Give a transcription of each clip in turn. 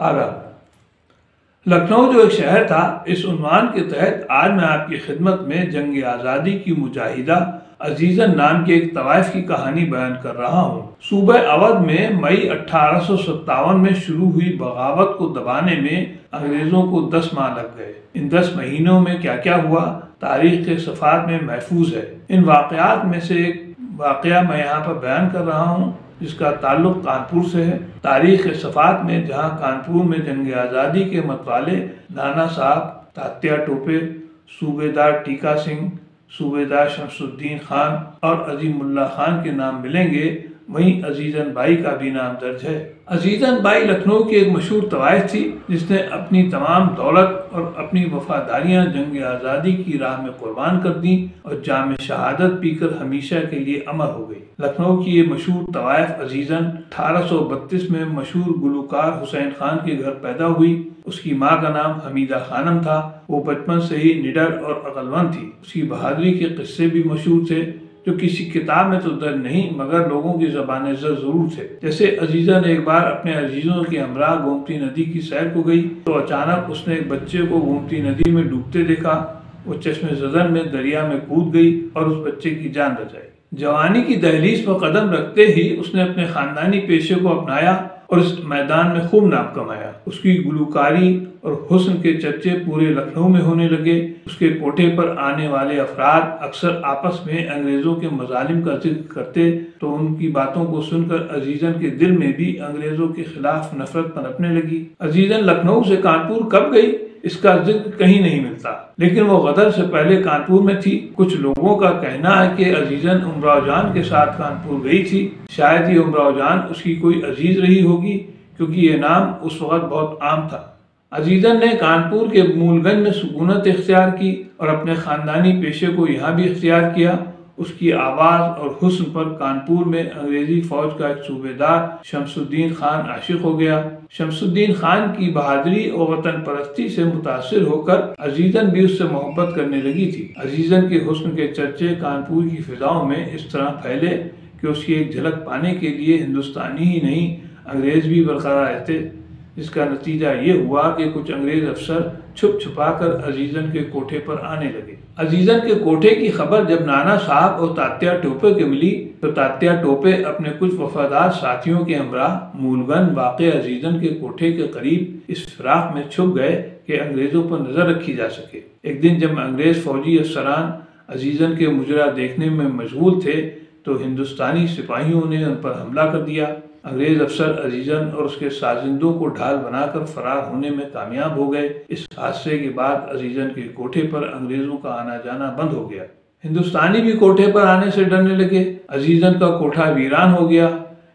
آرا لکھنؤ جو ایک شہر تھا، اس عنوان کے تحت آج میں آپ کی خدمت میں جنگ آزادی کی مجاہدہ عزیزن نام کے ایک طوائف کی کہانی بیان کر رہا ہوں۔ صوبہ اودھ میں مئی 1857 میں شروع ہوئی بغاوت کو دبانے میں انگریزوں کو 10 ماہ لگ گئے۔ ان 10 مہینوں میں کیا کیا ہوا تاریخ کے صفحات میں محفوظ ہے۔ ان واقعات میں سے ایک واقعہ میں یہاں پر بیان کر رہا ہوں جس کا تعلق کانپور سے ہے۔ تاریخ کے صفحات میں جہاں کانپور میں جنگ آزادی کے متوالے نانا صاحب، تاتیا ٹوپے، صوبیدار ٹیکا سنگھ، صوبیدار شمس الدین خان اور عظیم اللہ خان کے نام ملیں گے، وہیں عزیزن بائی کا بھی نام درج ہے۔ عزیزن بائی لکھنؤ کی ایک مشہور طوائف تھی جس نے اپنی تمام دولت اور اپنی وفاداریاں جنگ آزادی کی راہ میں قربان کر دیں اور جام شہادت پی کر ہمیشہ کے لیے امر ہو گئی۔ لکھنؤ کی یہ مشہور طوائف عزیزن 1832 میں مشہور گلوکار حسین خان کے گھر پیدا ہوئی۔ اس کی ماں کا نام حمیدہ خانم تھا۔ وہ بچپن سے ہی نڈر اور عقلمند تھی۔ اس کی بہادری کے قصے بھی مشہور تھے جو کسی کتاب میں تو درج نہیں مگر لوگوں کی زبان زر ضرور تھے۔ جیسے عزیزہ نے ایک بار اپنے عزیزوں کے ہمراہ گومتی ندی کی سیر کو گئی تو اچانک اس نے ایک بچے کو گومتی ندی میں ڈوبتے دیکھا۔ وہ چشم زدن میں دریا میں کود گئی اور اس بچے کی جان بچائی۔ جوانی کی دہلیز پر قدم رکھتے ہی اس نے اپنے خاندانی پیشے کو اپنایا اور اس میدان میں خوب نام کمایا۔ اس کی گلوکاری اور حسن کے چرچے پورے لکھنؤ میں ہونے لگے۔ اس کے کوٹھے پر آنے والے افراد اکثر آپس میں انگریزوں کے مظالم کا ذکر کرتے تو ان کی باتوں کو سن کر عزیزن کے دل میں بھی انگریزوں کے خلاف نفرت پنپنے لگی۔ عزیزن لکھنؤ سے کانپور کب گئی اس کا ذکر کہیں نہیں ملتا، لیکن وہ غدر سے پہلے کانپور میں تھی۔ کچھ لوگوں کا کہنا ہے کہ عزیزن امراؤ جان کے ساتھ کانپور گئی تھی۔ شاید یہ امراؤ جان اس کی کوئی عزیز رہی ہوگی کیونکہ یہ نام اس وقت بہت عام تھا۔ عزیزن نے کانپور کے مول گنج میں سکونت اختیار کی اور اپنے خاندانی پیشے کو یہاں بھی اختیار کیا۔ اس کی آواز اور حسن پر کانپور میں انگریزی فوج کا ایک صوبیدار شمس الدین خان عاشق ہو گیا۔ شمس الدین خان کی بہادری اور وطن پرستی سے متاثر ہو کر عزیزن بھی اس سے محبت کرنے لگی تھی۔ عزیزن کے حسن کے چرچے کانپور کی فضاؤں میں اس طرح پھیلے کہ اس کی ایک جھلک پانے کے لیے ہندوستانی ہی نہیں انگریز بھی برقرار رہتے، جس کا نتیجہ یہ ہوا کہ کچھ انگریز افسر چھپ چھپا کر عزیزن کے کوٹھے پر آنے لگے۔ عزیزن کے کوٹھے کی خبر جب نانا صاحب اور تاتیا ٹوپے کے ملی تو تاتیا ٹوپے اپنے کچھ وفادار ساتھیوں کے ہمراہ مولگن واقع عزیزن کے کوٹھے کے قریب اس فراق میں چھپ گئے کہ انگریزوں پر نظر رکھی جا سکے۔ ایک دن جب انگریز فوجی افسران عزیزن کے مجرا دیکھنے میں مشغول تھے تو ہندوستانی سپاہیوں نے ان پر حملہ کر دیا۔ انگریز افسر عزیزن اور اس کے سازندوں کو ڈھال بنا کر فرار ہونے میں کامیاب ہو گئے۔ اس حادثے کے بعد عزیزن کے کوٹھے پر انگریزوں کا آنا جانا بند ہو گیا۔ ہندوستانی بھی کوٹھے پر آنے سے ڈرنے لگے۔ عزیزن کا کوٹھا ویران ہو گیا۔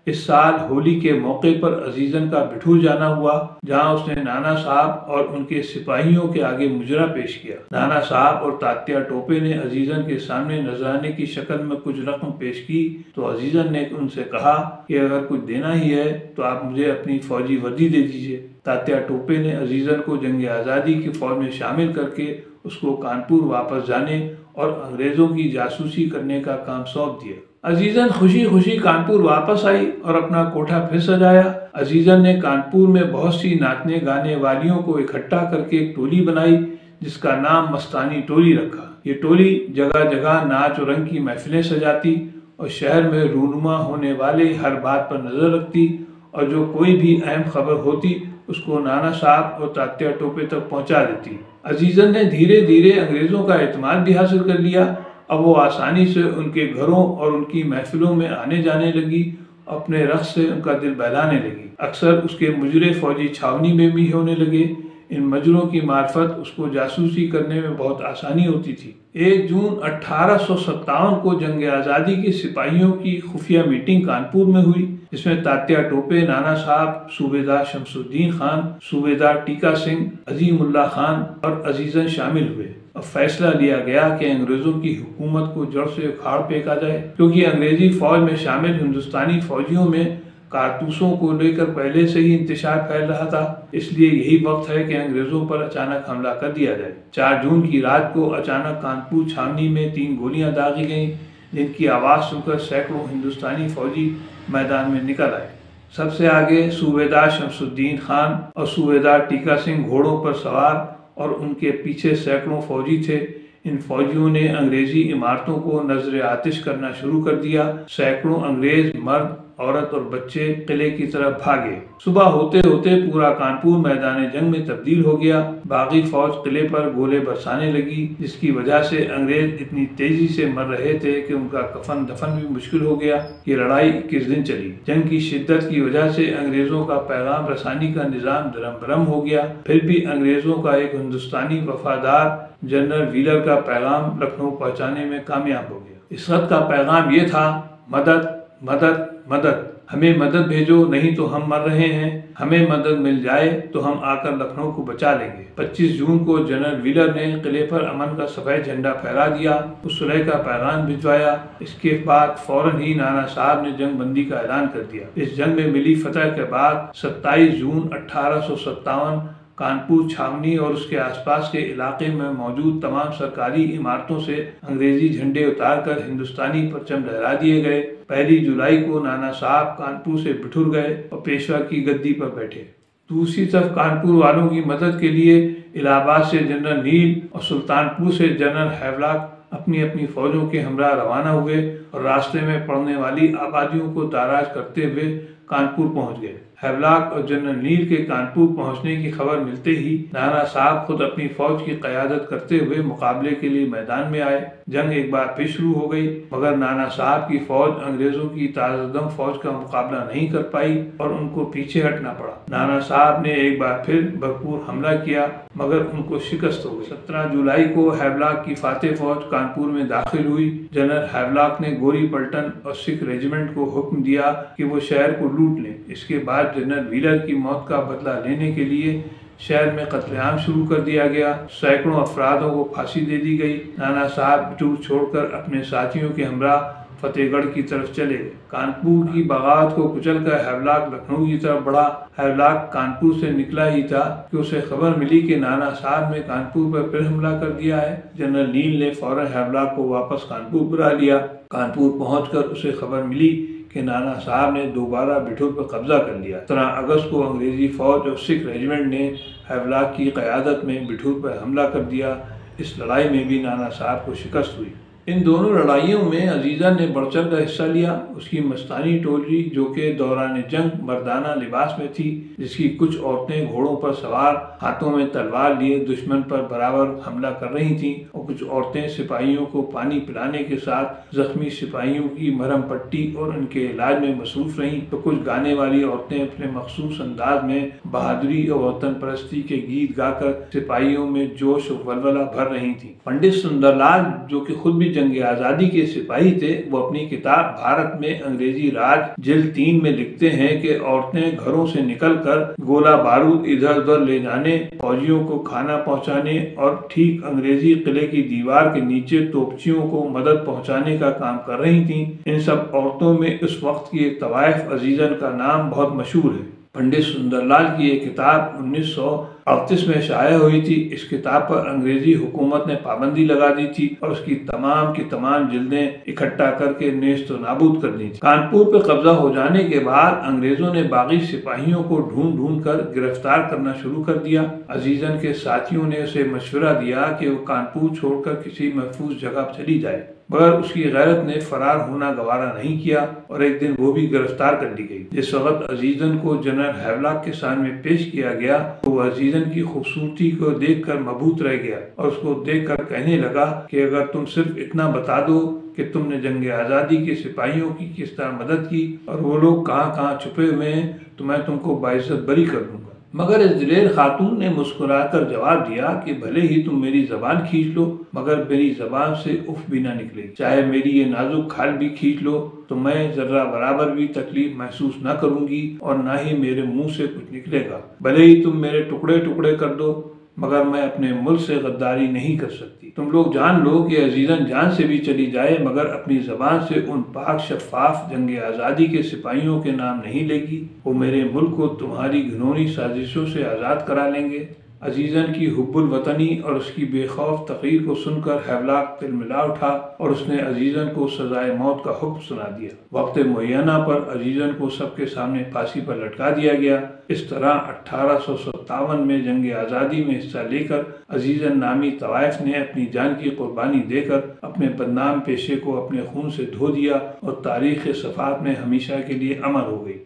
اس سال ہولی کے موقع پر عزیزن کا بٹھور جانا ہوا جہاں اس نے نانا صاحب اور ان کے سپاہیوں کے آگے مجرا پیش کیا۔ نانا صاحب اور تاتیا ٹوپے نے عزیزن کے سامنے نذرانے کی شکل میں کچھ رقم پیش کی تو عزیزن نے ان سے کہا کہ اگر کچھ دینا ہی ہے تو آپ مجھے اپنی فوجی وردی دے دیجیے۔ تاتیا ٹوپے نے عزیزن کو جنگ آزادی کی فوج میں شامل کر کے اس کو کانپور واپس جانے اور انگریزوں کی جاسوسی کرنے کا کام سونپ دیا۔ عزیزن خوشی خوشی کانپور واپس آئی اور اپنا کوٹھا پھر سجایا۔ عزیزن نے کانپور میں بہت سی ناچنے گانے والیوں کو اکٹھا کر کے ایک ٹولی بنائی جس کا نام مستانی ٹولی رکھا۔ یہ ٹولی جگہ جگہ ناچ و رنگ کی محفلیں سجاتی اور شہر میں رونما ہونے والے ہر بات پر نظر رکھتی اور جو کوئی بھی اہم خبر ہوتی اس کو نانا صاحب اور تاتیا ٹوپے تک پہنچا دیتی۔ عزیزن نے دھیرے دھیرے انگریزوں کا اعتماد بھی حاصل کر لیا۔ اب وہ آسانی سے ان کے گھروں اور ان کی محفلوں میں آنے جانے لگی، اپنے رقص سے ان کا دل بہلانے لگی۔ اکثر اس کے مجرے فوجی چھاونی میں بھی ہونے لگے۔ ان مجروں کی معرفت اس کو جاسوسی کرنے میں بہت آسانی ہوتی تھی۔ 1 جون 1857 کو جنگ آزادی کے سپاہیوں کی خفیہ میٹنگ کانپور میں ہوئی جس میں تاتیا ٹوپے، نانا صاحب، صوبیدار شمس الدین خان، صوبیدار ٹیکا سنگھ، عظیم اللہ خان اور عزیزن شامل ہوئے اور فیصلہ لیا گیا کہ انگریزوں کی حکومت کو جڑ سے اکھاڑ پھینکا جائے کیونکہ انگریزی فوج میں شامل ہندوستانی فوجیوں میں کارتوسوں کو لے کر پہلے سے ہی انتشار پھیل رہا تھا۔ اس لیے یہی وقت ہے کہ انگریزوں پر اچانک حملہ کر دیا جائے۔ 4 جون کی رات کو اچانک کانپور چھاونی میں 3 گولیاں داغی گئیں جن کی آواز سن کر سینکڑوں ہندوستانی فوجی میدان میں نکل آئے۔ سب سے آگے صوبیدار شمس الدین خان اور صوبیدار ٹیکا سنگھ گھوڑوں پر سوار اور ان کے پیچھے سینکڑوں فوجی تھے۔ ان فوجیوں نے انگریزی عمارتوں کو نظر آتش کرنا شروع کر دیا۔ سینکڑوں انگریز مرد، عورت اور بچے قلعے کی طرف بھاگے۔ صبح ہوتے ہوتے پورا کانپور میدان جنگ میں تبدیل ہو گیا۔ باغی فوج قلعے پر گولے برسانے لگی، جس کی وجہ سے انگریز اتنی تیزی سے مر رہے تھے کہ ان کا کفن دفن بھی مشکل ہو گیا۔ یہ لڑائی 21 دن چلی۔ جنگ کی شدت کی وجہ سے انگریزوں کا پیغام رسانی کا نظام درم برم ہو گیا۔ پھر بھی انگریزوں کا ایک ہندوستانی وفادار جنرل ویلر کا پیغام لکھنؤ پہنچانے میں کامیاب ہو گیا۔ اس خط کا پیغام یہ تھا: مدد مدد مدد، ہمیں مدد بھیجو، نہیں تو ہم مر رہے ہیں۔ ہمیں مدد مل جائے تو ہم آ کر لکھنؤ کو بچا لیں گے۔ 25 جون کو جنرل ویلر نے قلعے پر امن کا سفید جھنڈا پھہرا دیا، اس صلح کا پیغام بھجوایا۔ اس کے بعد فوراً ہی نانا صاحب نے جنگ بندی کا اعلان کر دیا۔ اس جنگ میں ملی فتح کے بعد 27 جون 1857 کانپور چھاونی اور اس کے آس پاس کے علاقے میں موجود تمام سرکاری عمارتوں سے انگریزی جھنڈے اتار کر ہندوستانی پرچم لہرا دیے گئے۔ 1 جولائی کو نانا صاحب کانپور سے بٹھور گئے اور پیشوا کی گدی پر بیٹھے۔ دوسری طرف کانپور والوں کی مدد کے لیے الہ آباد سے جنرل نیل اور سلطان پور سے جنرل ہیولاک اپنی اپنی فوجوں کے ہمراہ روانہ ہوئے اور راستے میں پڑنے والی آبادیوں کو تاراج کرتے ہوئے کانپور پہنچ گئے۔ ہیولاک اور جنرل نیل کے کانپور پہنچنے کی خبر ملتے ہی نانا صاحب خود اپنی فوج کی قیادت کرتے ہوئے مقابلے کے لیے میدان میں آئے۔ جنگ ایک بار پھر شروع ہو گئی، مگر نانا صاحب کی فوج انگریزوں کی تازہ دم فوج کا مقابلہ نہیں کر پائی اور ان کو پیچھے ہٹنا پڑا۔ نانا صاحب نے ایک بار پھر بھرپور حملہ کیا، مگر ان کو شکست ہو گئی۔ 17 جولائی کو ہیولاک کی فاتح فوج کانپور میں داخل ہوئی۔ جنرل ہیولاک نے گوری پلٹن اور سکھ ریجیمنٹ کو حکم دیا کہ وہ شہر کو لوٹ لیں۔ اس کے بعد جنرل ویلر کی موت کا بدلہ لینے کے لیے شہر میں قتل عام شروع کر دیا گیا۔ سینکڑوں افرادوں کو پھانسی دے دی گئی۔ نانا صاحب بٹور چھوڑ کر اپنے ساتھیوں کے ہمراہ فتح گڑھ کی طرف چلے گئے۔ کانپور کی بغاوت کو کچل کر ہیولاک لکھنؤ کی طرف بڑھا۔ ہیولاک کانپور سے نکلا ہی تھا کہ اسے خبر ملی کہ نانا صاحب نے کانپور پر پھر حملہ کر دیا ہے۔ جنرل نیل نے فوراً ہیولاک کو واپس کانپور بلا لیا۔ کانپور پہنچ کر اسے خبر ملی کہ نانا صاحب نے دوبارہ بٹھور پر قبضہ کر لیا۔ 17 اگست کو انگریزی فوج اور سکھ ریجیمنٹ نے ہیولاک کی قیادت میں بٹھور پر حملہ کر دیا۔ اس لڑائی میں بھی نانا صاحب کو شکست ہوئی۔ ان دونوں لڑائیوں میں عزیزہ نے بڑھ چڑھ کر حصہ لیا۔ اس کی مستانی ٹولی جو کہ دوران جنگ مردانہ لباس میں تھی، جس کی کچھ عورتیں گھوڑوں پر سوار ہاتھوں میں تلوار لیے دشمن پر برابر حملہ کر رہی تھیں، اور کچھ عورتیں سپاہیوں کو پانی پلانے کے ساتھ زخمی سپاہیوں کی مرہم پٹی اور ان کے علاج میں مصروف رہیں، تو کچھ گانے والی عورتیں اپنے مخصوص انداز میں بہادری اور وطن پرستی کے گیت گا کر سپاہیوں میں جوش و ولولہ بھر رہی تھیں۔ پنڈت سندر لال جو کہ خود بھی جنگ آزادی کے سپاہی تھے، وہ اپنی کتاب بھارت میں انگریزی راج جلد 3 میں لکھتے ہیں کہ عورتیں گھروں سے نکل کر گولہ بارود ادھر ادھر لے جانے، فوجیوں کو کھانا پہنچانے اور ٹھیک انگریزی قلعے کی دیوار کے نیچے توپچیوں کو مدد پہنچانے کا کام کر رہی تھیں۔ ان سب عورتوں میں اس وقت کی ایک طوائف عزیزن کا نام بہت مشہور ہے۔ پنڈت سندر لال کی یہ کتاب 1938 میں شائع ہوئی تھی۔ اس کتاب پر انگریزی حکومت نے پابندی لگا دی تھی اور اس کی تمام جلدیں اکٹھا کر کے نیست و نابود کر دی تھی۔ کانپور پہ قبضہ ہو جانے کے بعد انگریزوں نے باغی سپاہیوں کو ڈھونڈ کر گرفتار کرنا شروع کر دیا۔ عزیزن کے ساتھیوں نے اسے مشورہ دیا کہ وہ کانپور چھوڑ کر کسی محفوظ جگہ چلی جائے، مگر اس کی غیرت نے فرار ہونا گوارا نہیں کیا اور ایک دن وہ بھی گرفتار کر لی گئی۔ جس وقت عزیزن کو جنرل ہیولاک کے سامنے پیش کیا گیا تو وہ عزیزن کی خوبصورتی کو دیکھ کر مبہوت رہ گیا اور اس کو دیکھ کر کہنے لگا کہ اگر تم صرف اتنا بتا دو کہ تم نے جنگ آزادی کے سپاہیوں کی کس طرح مدد کی اور وہ لوگ کہاں چھپے ہوئے ہیں، تو میں تم کو باعزت بری کر دوں گا۔ مگر اس دلیر خاتون نے مسکرا کر جواب دیا کہ بھلے ہی تم میری زبان کھینچ لو، مگر میری زبان سے اف بھی نہ نکلے، چاہے میری یہ نازک کھال بھی کھینچ لو تو میں ذرہ برابر بھی تکلیف محسوس نہ کروں گی اور نہ ہی میرے منہ سے کچھ نکلے گا۔ بھلے ہی تم میرے ٹکڑے ٹکڑے کر دو، مگر میں اپنے ملک سے غداری نہیں کر سکتی۔ تم لوگ جان لو کہ عزیزن جان سے بھی چلی جائے مگر اپنی زبان سے ان پاک شفاف جنگ آزادی کے سپاہیوں کے نام نہیں لے گی۔ وہ میرے ملک کو تمہاری گھنونی سازشوں سے آزاد کرا لیں گے۔ عزیزن کی حب الوطنی اور اس کی بے خوف تقریر کو سن کر ہیولاک تلملا اٹھا اور اس نے عزیزن کو سزائے موت کا حکم سنا دیا۔ وقت معینہ پر عزیزن کو سب کے سامنے پھانسی پر لٹکا دیا گیا۔ اس طرح 1857 میں جنگ آزادی میں حصہ لے کر عزیزن نامی طوائف نے اپنی جان کی قربانی دے کر اپنے بدنام پیشے کو اپنے خون سے دھو دیا اور تاریخ صفحات میں ہمیشہ کے لیے امر ہو گئی۔